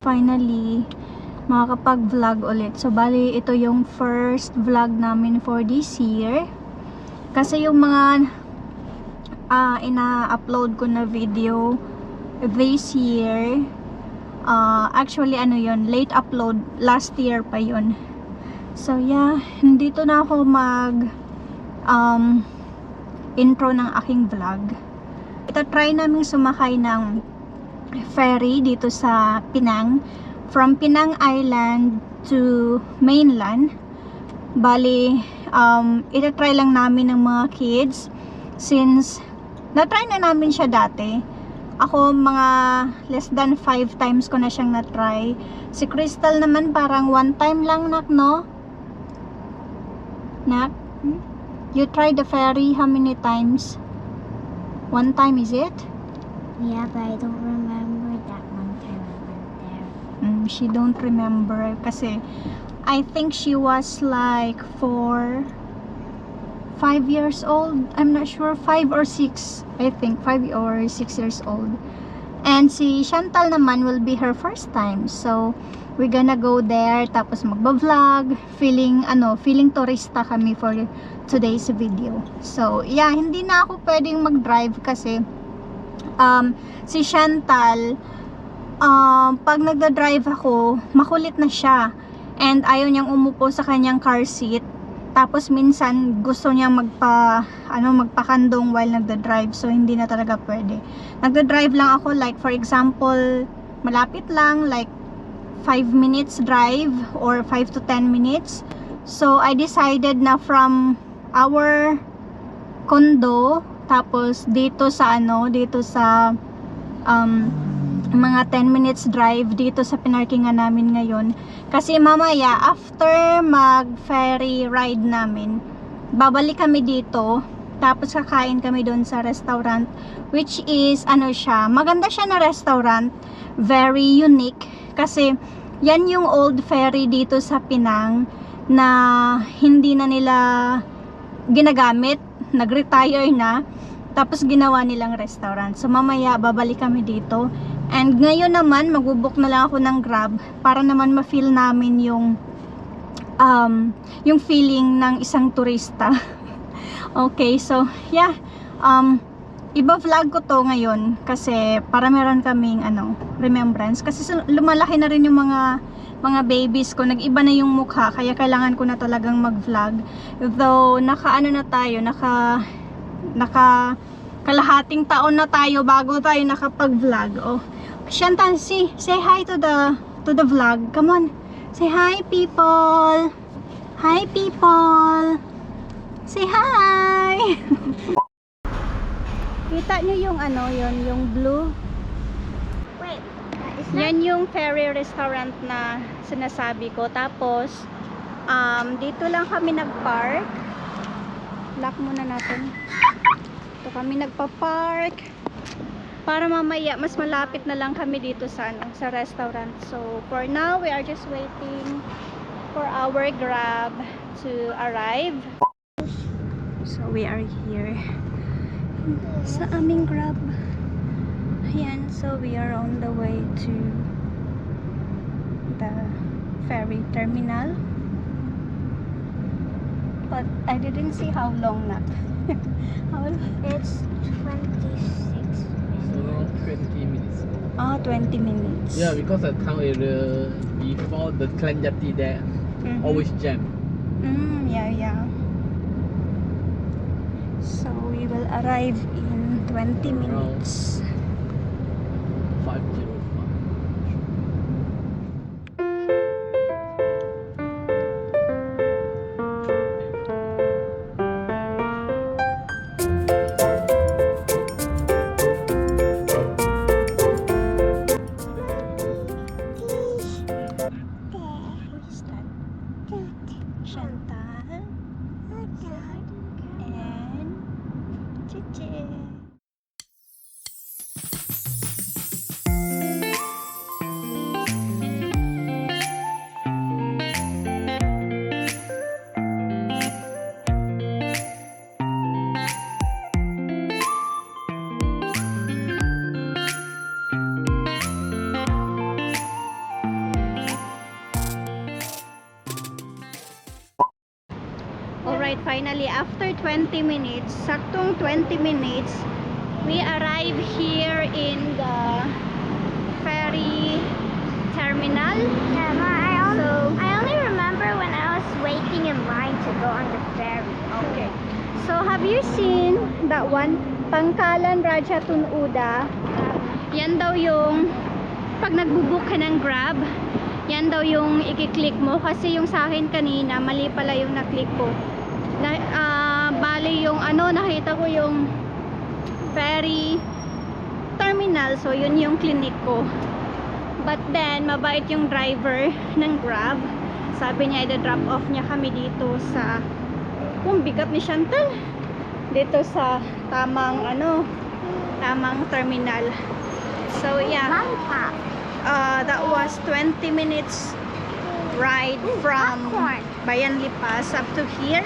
finally makakapag-vlog ulit. So, bali, ito yung first vlog namin for this year. Kasi yung mga ina-upload ko na video this year, actually, ano yun, late upload. Last year pa yun. So, yeah, dito na ako intro ng aking vlog. Ito, try namin sumakay ng ferry dito sa Penang. From Penang Island to mainland. Bali, ita-try lang namin ng mga kids since na-try na namin siya dati. Ako, mga less than 5 times ko na siyang na-try. Si Crystal naman parang 1 time lang, nak, no? Nak? You tried the ferry how many times? 1 time, is it? Yeah, but I don't remember that one time I went there. She don't remember kasi I think she was like 5 years old. I'm not sure, 5 or 6. I think 5 or 6 years old. And si Chantal naman will be her first time. So we're gonna go there tapos magba-vlog, feeling turista kami for today's video. So yeah, hindi na ako pwedeng mag-drive kasi si Chantal, pag nagda-drive ako, makulit na siya. And ayaw niyang umupo sa kanyang car seat. Tapos minsan gusto niyang magpakandong while nagda-drive. So hindi na talaga pwede. Nagda-drive lang ako, like for example, malapit lang, like 5 minutes drive or 5 to 10 minutes. So I decided na from our condo tapos dito sa mga 10 minutes drive dito sa pinarkingan namin ngayon. Kasi mamaya after mag ferry ride namin, babalik kami dito tapos kakain kami doon sa restaurant, which is maganda siya na restaurant, very unique kasi yan yung old ferry dito sa Penang na hindi na nila ginagamit, nag-retire na, tapos ginawa nilang restaurant. So mamaya babalik kami dito. And ngayon naman magbo-book na lang ako ng Grab para naman ma-feel namin yung feeling ng isang turista. Okay, so yeah, iba-vlog ko to ngayon kasi para meron kaming remembrance kasi lumalaki na rin yung mga babies ko, nag-iba na yung mukha, kaya kailangan ko na talagang mag-vlog. Though naka kalahating taon na tayo bago tayo nakapag-vlog. Oh, Chantal, say hi to the vlog. Come on. Say hi, people. Hi, people. Say hi. Kita nyo yung yung blue? Wait, Yan yung ferry restaurant na sinasabi ko. Tapos dito lang kami nag-park. Lock muna natin. Dito kami nagpa-park para mamaya mas malapit na lang kami dito sa restaurant. So for now we are just waiting for our Grab to arrive. So we are here sa aming Grab. Ayan, so we are on the way to the ferry terminal. But I didn't see how long na. it's 26. Around 20 minutes. 20 minutes. Yeah, because the town area before the Klanjati there always jam. Yeah. So we will arrive in 20 minutes. 5:05. Chantal and Chichi. finally, after 20 minutes, saktong 20 minutes, we arrive here in the ferry terminal. Yeah, Ma, I only remember when I was waiting in line to go on the ferry. Okay. So, have you seen that one? Pangkalan Raja Tunuda. Yan daw yung pag nagbubook ka ng Grab, yan daw yung i-click mo. Kasi yung sa akin kanina, mali pala yung na-click ko. Bali yung ano, nakita ko yung ferry terminal. So, yun yung clinic ko. But then, mabait yung driver ng Grab. Sabi niya, i-drop off niya kami dito sa, kung bigat ni Chantal, dito sa tamang terminal. So yeah, Lollipop. that was 20 minutes ride from popcorn. Bayan Lipas up to here,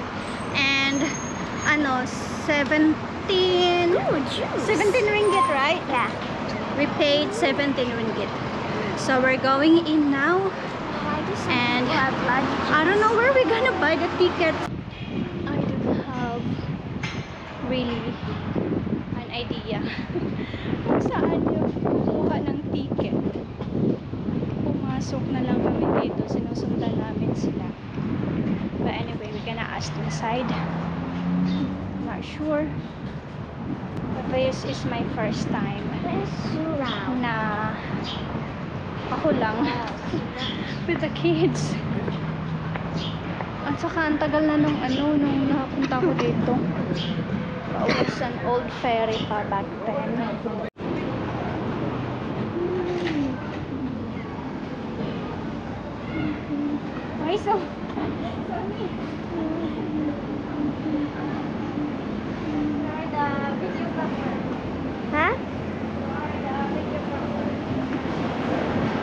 and 17 ringgit, right? Yeah. We paid 17 ringgit. So we're going in now, and have lunch. I don't know where we're gonna buy the ticket. I don't have really an idea kung saan yung kukuha ng ticket. Pumasok na lang kami dito, sinusundan namin sila. But anyway, we're gonna ask inside. Not sure. But this is my first time Where's Surao? na ako lang with the kids. At saka ang tagal na nung nakapunta ko dito. It was an old ferry pa back then. Why so? Huh?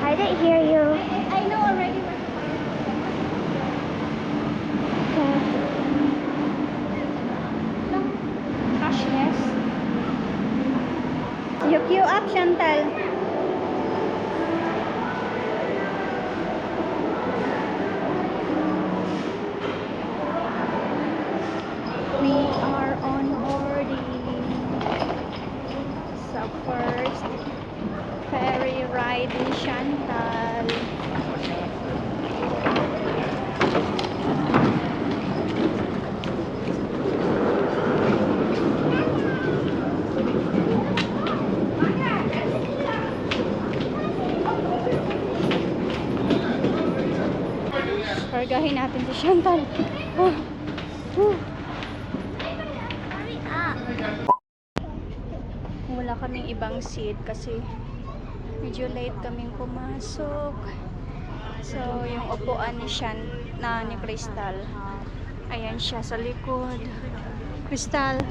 I didn't hear you. I know already. Cashless. You queue up, Chantal. We are on boarding. So first ferry ride in Chantal. Kargahin natin si Chantal. Oh. Hurry up. Wala kaming ibang seat kasi medyo late kaming pumasok. So, yung upuan ni ni Crystal. Ayan siya sa likod. Crystal.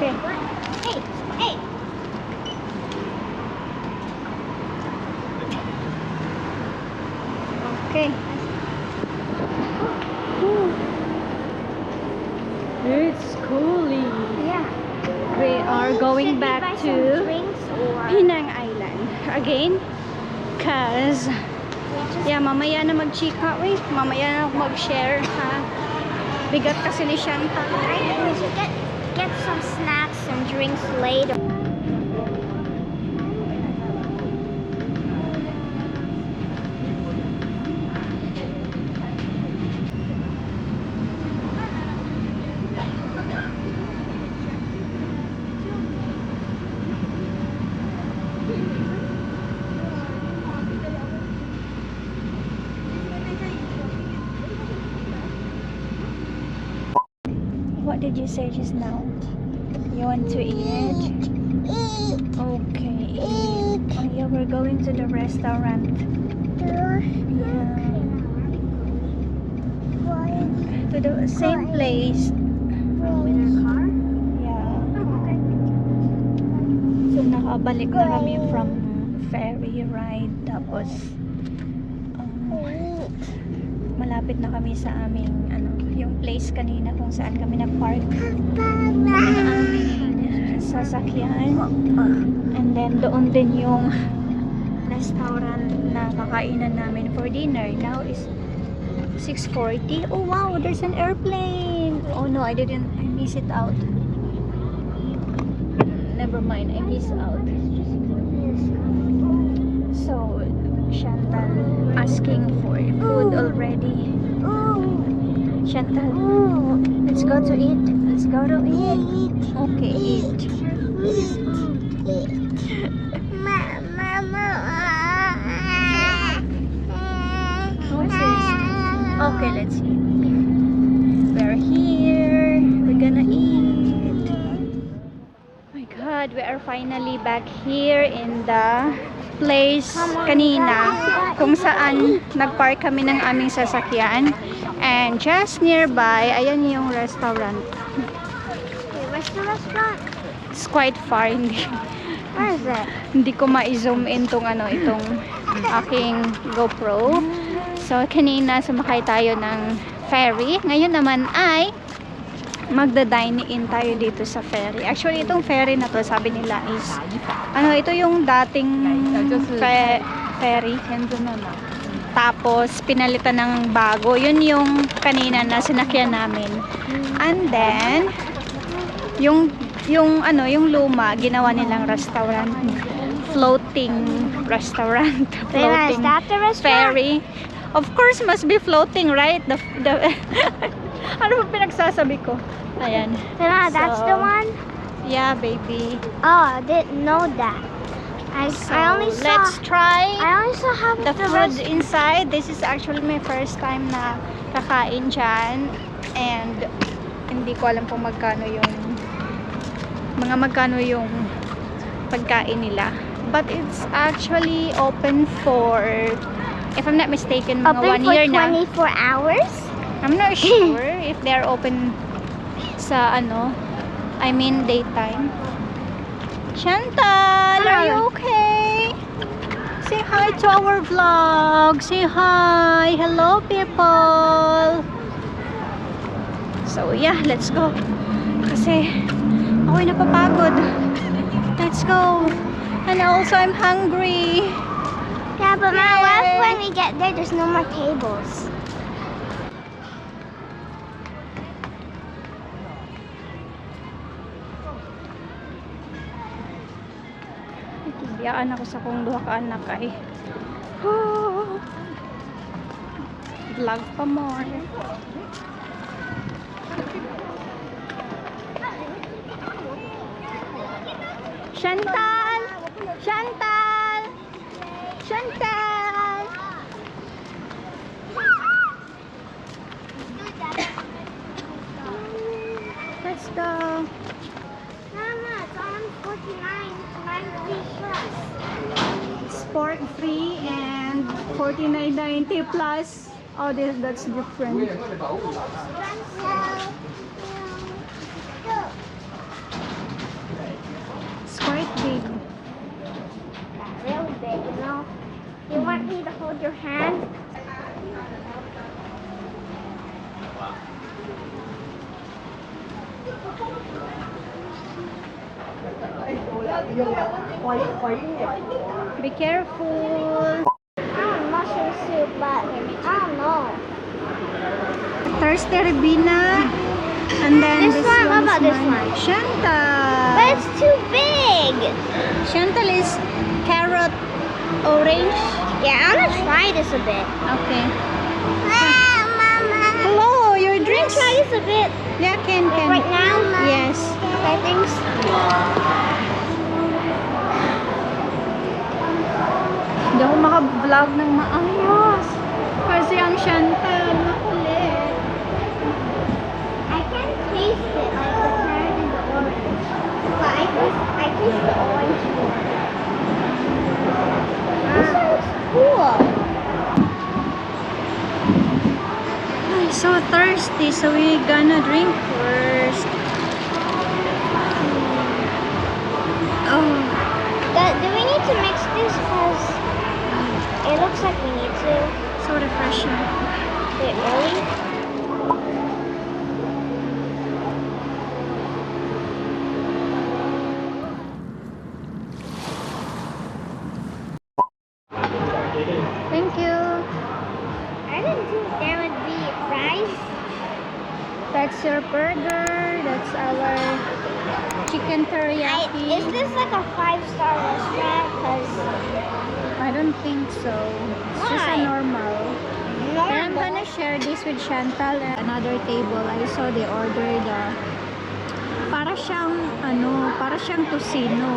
Okay. Hey, hey. Okay. It's cooling. Yeah. We are going Should we back buy to some drinks or Penang Island again. Cause we just yeah, mamaya na mag-chika. Wait, mamaya na ako mag-share ha. Bigat kasi ni Chantal. I think we should get some snacks and drinks later. did you say just now? You want to eat? Okay. Oh yeah, we're going to the restaurant. Yeah. To the same place. With our car? Yeah. So nakabalik na kami from ferry ride. Tapos malapit na kami sa aming yung place kanina kung saan kami nag-park ng aming sasakyan. And then doon din yung restaurant na kakainan namin for dinner. Now is 6:40. Oh wow, there's an airplane. Oh no, I miss it out. Never mind, I miss out. So Chantal asking for food already. Chantal, let's go to eat. Let's go to eat. Okay, eat. What's this? Okay, let's eat. We're here. We're gonna eat. Oh my God, we are finally back here in the place kanina kung saan nagpark kami ng aming sasakyan. And just nearby, ayan yung restaurant. Wait, where's the restaurant? It's quite far, Where is it? hindi ko ma-zoom in itong aking GoPro. So kanina sumakay tayo ng ferry. Ngayon naman ay magda-dine in tayo dito sa ferry. Actually itong ferry na to, sabi nila is ito yung dating ferry. Tapos pinalitan ng bago. Yun yung kanina na sinakyan namin. And then yung luma ginawa nilang restaurant. Floating restaurant. Wait, is that the restaurant? Ferry. Of course must be floating, right? The ano ba pinagsasabi ko? Ayan. Mama, that's the one? Yeah, baby. Oh, I didn't know that. I only saw. Let's try I only saw half the of the food restaurant. inside. This is actually my first time na kakain dyan. And hindi ko alam kung magkano yung pagkain nila. But it's actually open for, if I'm not mistaken, mga 1 year na. Open for 24 hours? I'm not sure if they're open sa I mean daytime. Chantal, are you okay? Say hi to our vlog. Say hi. Hello, people. So yeah, let's go. Kasi ako'y napapagod. Let's go. And also I'm hungry. Yeah, but Mama, what if Yay. when we get there, there's no more tables? Biyaan ako sa kong duha ka anak ay. Vlog pa more. Chantal! Chantal! Chantal! Let's go. Mama, it's on 49.90 plus. Sport free and 49.90 plus. Oh, that's different. It's quite big. Yeah, really big, you know. You want me to hold your hand? Be careful. I want mushroom soup, but I don't know. Thirsty Ribena. And then This one? What is about this mine. one? Chantal. But it's too big. Chantal is carrot orange. Yeah, I'm gonna try this a bit. Okay. Mama. Hello, your Can I drinks? try this a bit? Yeah, can. Right now? Yes. I think so. Hindi ako maka-vlog ng maayos. Kasi ang Chantal, makulit. I can taste it. so thirsty, so we gonna drink first. Oh, Do we need to mix this? Because it looks like we need to. so refreshing. Wait, really? Thank you. I didn't think there would be fries. That's your burger. That's our chicken teriyaki. Is this like a 5-star restaurant? Because I don't think so. It's just a Why? normal. And I'm normal. gonna share this with Chantal at another table. I saw they ordered para siyang tocino.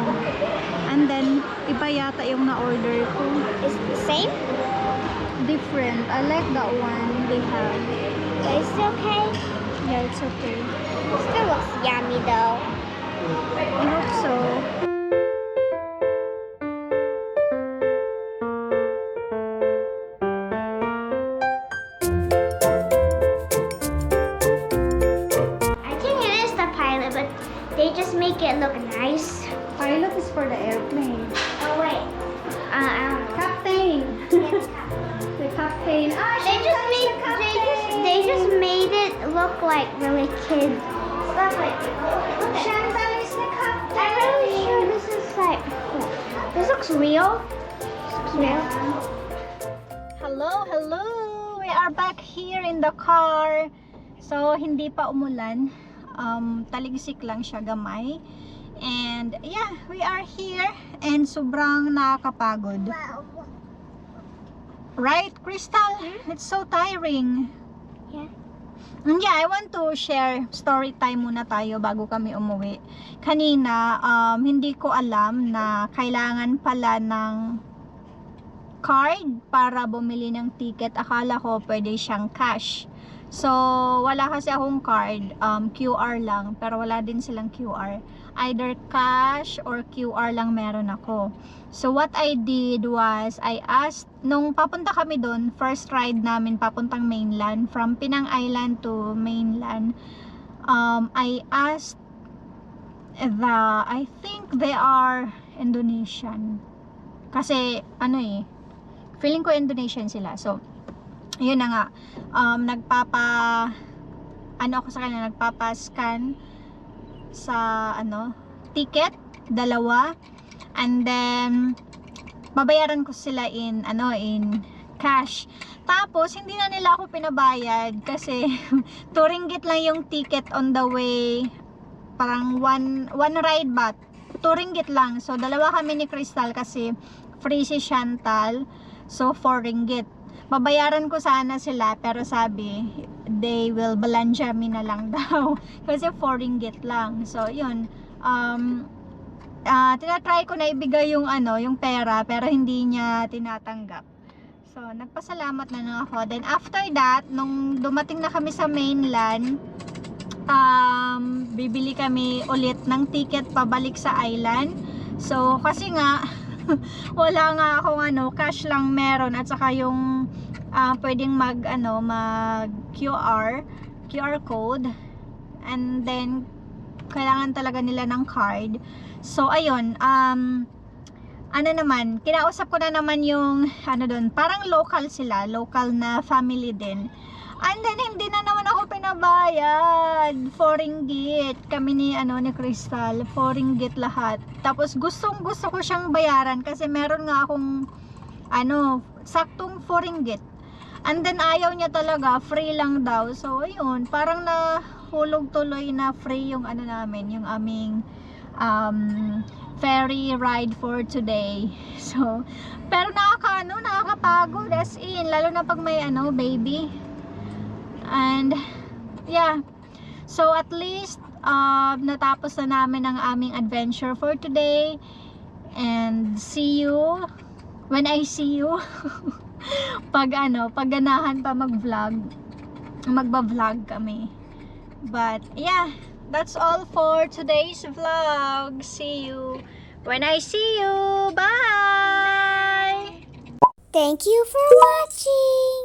And then iba yata yung na-order ko. Is it the same? Different. I like that one they have. But it's okay. Yeah, it's okay. It still looks yummy though. I hope so. I think it is the pilot, but they just make it look nice. Pilot is for the airplane. Oh wait. I don't know. Captain. The captain. Ah, They just made it look like really kids. That's like Chantal is the captain. I'm really sure this is like this looks real. Hello, hello. We are back here in the car. So, hindi pa umulan. Taligsik lang siya gamay. And, yeah, we are here. And sobrang nakakapagod. Right, Crystal? It's so tiring. Yeah. And yeah, I want to share story time muna tayo bago kami umuwi. Kanina, hindi ko alam na kailangan pala ng card para bumili ng ticket. Akala ko pwede siyang cash. So, wala kasi akong card, QR lang, pero wala din silang QR. Either cash or QR lang meron ako. So, what I did was, I asked, nung papunta kami doon, first ride namin papuntang mainland, from Penang Island to mainland, I asked I think they are Indonesian. Kasi, feeling ko Indonesian sila. So, yun na nga, nagpapa-scan sa, ticket, dalawa, and then, babayaran ko sila in cash. Tapos, hindi na nila ako pinabayad, kasi, 2 ringgit lang yung ticket on the way, parang one ride ba, 2 ringgit lang. So, dalawa kami ni Crystal, kasi, free si Chantal, so 4 ringgit. Babayaran ko sana sila, pero sabi they will belanja me na lang daw kasi 4 ringgit lang. So yun, tinatry ko na ibigay yung yung pera, pero hindi niya tinatanggap. So nagpasalamat na lang ako. Then after that, nung dumating na kami sa mainland, bibili kami ulit ng ticket pabalik sa island. So kasi nga wala nga akong cash lang meron, at saka yung pwedeng mag QR code, and then kailangan talaga nila ng card. So ayun, naman, kinausap ko na naman yung doon, parang local sila, local na family din. And then hindi na naman ako pinabayad. 4 ringgit kami ni Crystal, 4 ringgit lahat. Tapos gusto ko siyang bayaran kasi meron nga akong saktong 4 ringgit. And then ayaw niya talaga, free lang daw. So ayun, parang nahulog tuloy na free yung namin, yung aming ferry ride for today. So, pero nakakapagod as in, lalo na pag may baby. And yeah, so at least natapos na namin ang aming adventure for today, and see you when I see you pag ganahan pa magba-vlog kami. But yeah, that's all for today's vlog. See you when I see you. Bye. Thank you for watching.